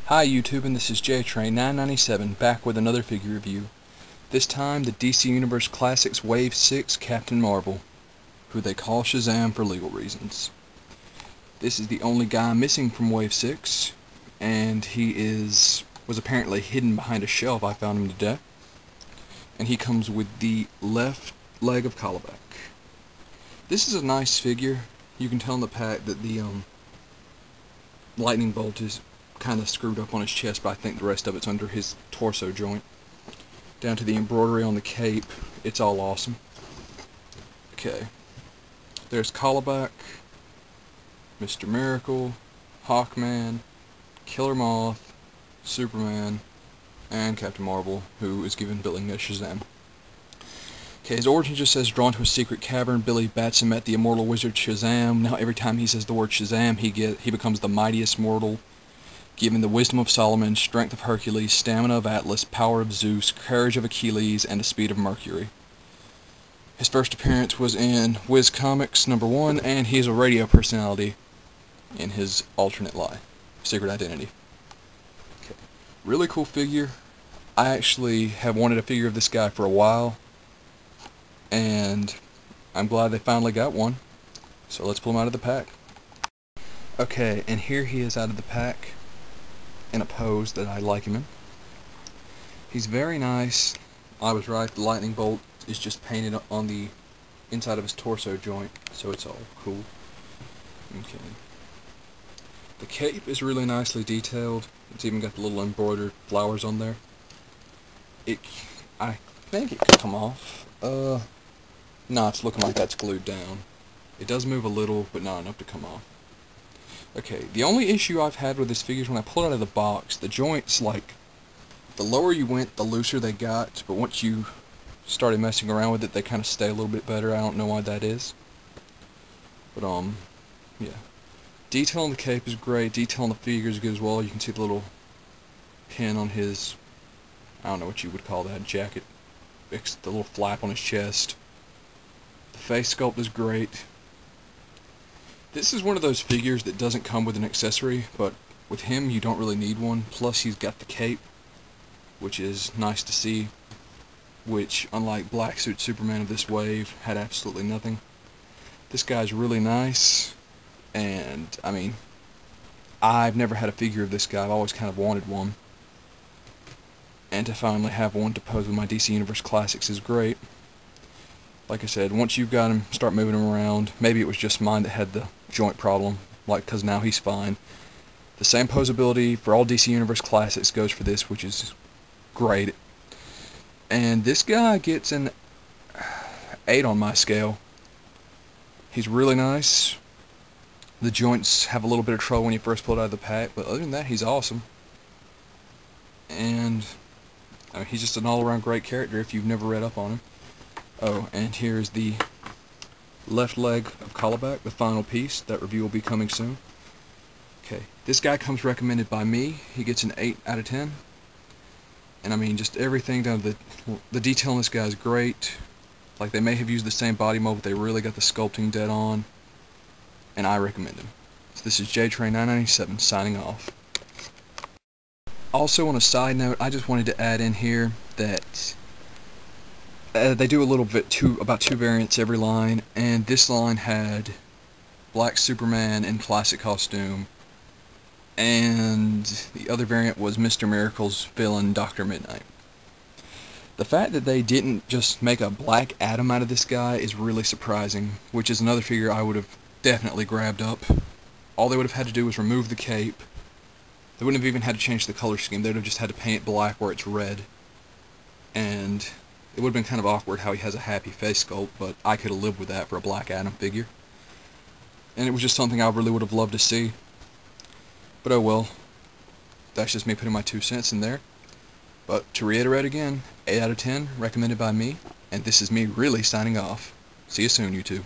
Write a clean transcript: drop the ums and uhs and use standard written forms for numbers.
Hi YouTube, and this is JTrain997 back with another figure review. This time the DC Universe Classics Wave 6 Captain Marvel, who they call Shazam for legal reasons. This is the only guy missing from Wave 6, and he was apparently hidden behind a shelf. I found him today. And he comes with the left leg of Callback. This is a nice figure. You can tell in the pack that the lightning bolt is kind of screwed up on his chest, but I think the rest of it's under his torso joint. Down to the embroidery on the cape, it's all awesome. Okay, there's Callback, Mr. Miracle, Hawkman, Killer Moth, Superman, and Captain Marvel, who is given billing as Shazam. Okay, his origin just says, drawn to a secret cavern, Billy bats him at the immortal wizard Shazam. Now every time he says the word Shazam, he becomes the mightiest mortal, given the wisdom of Solomon, strength of Hercules, stamina of Atlas, power of Zeus, courage of Achilles, and the speed of Mercury. His first appearance was in Wiz Comics #1, and he is a radio personality in his alternate lie, Secret Identity. Okay. Really cool figure. I actually have wanted a figure of this guy for a while, and I'm glad they finally got one. So let's pull him out of the pack. Okay, and here he is out of the pack, in a pose that I like him in. He's very nice. I was right, the lightning bolt is just painted on the inside of his torso joint, so it's all cool. Okay. The cape is really nicely detailed. It's even got the little embroidered flowers on there. I think it could come off. No, it's looking like that's glued down. It does move a little, but not enough to come off. Okay, the only issue I've had with this figure is when I pull it out of the box, the joints, like, the lower you went, the looser they got, but once you started messing around with it, they kind of stay a little bit better. I don't know why that is. But, yeah. Detail on the cape is great. Detail on the figure is good as well. You can see the little pin on his, I don't know what you would call that, jacket. It's the little flap on his chest. The face sculpt is great. This is one of those figures that doesn't come with an accessory, but with him you don't really need one. Plus he's got the cape, which is nice to see, which, unlike Black Suit Superman of this wave, had absolutely nothing. This guy's really nice, and, I mean, I've never had a figure of this guy. I've always kind of wanted one. And to finally have one to pose with my DC Universe Classics is great. Like I said, once you've got him, start moving him around. Maybe it was just mine that had the joint problem, because now he's fine. The same posability for all DC Universe Classics goes for this, which is great. And this guy gets an 8 on my scale. He's really nice. The joints have a little bit of trouble when you first pull it out of the pack, but other than that, he's awesome. And I mean, he's just an all-around great character if you've never read up on him. Oh, and here's the left leg of Callback, the final piece. That review will be coming soon. Okay, this guy comes recommended by me. He gets an 8 out of 10. And I mean, just everything down to the detail on this guy is great. Like, they may have used the same body mold, but they really got the sculpting dead on. And I recommend him. So this is JTrain997 signing off. Also, on a side note, I just wanted to add in here that they do a little bit about 2 variants every line, and this line had Black Superman in classic costume, and the other variant was Mr. Miracle's villain, Dr. Midnight. The fact that they didn't just make a Black Adam out of this guy is really surprising, which is another figure I would have definitely grabbed up. All they would have had to do was remove the cape. They wouldn't have even had to change the color scheme. They would have just had to paint it black where it's red. And it would have been kind of awkward how he has a happy face sculpt, but I could have lived with that for a Black Adam figure. And it was just something I really would have loved to see. But oh well. That's just me putting my 2 cents in there. But to reiterate again, 8 out of 10, recommended by me, and this is me really signing off. See you soon, YouTube.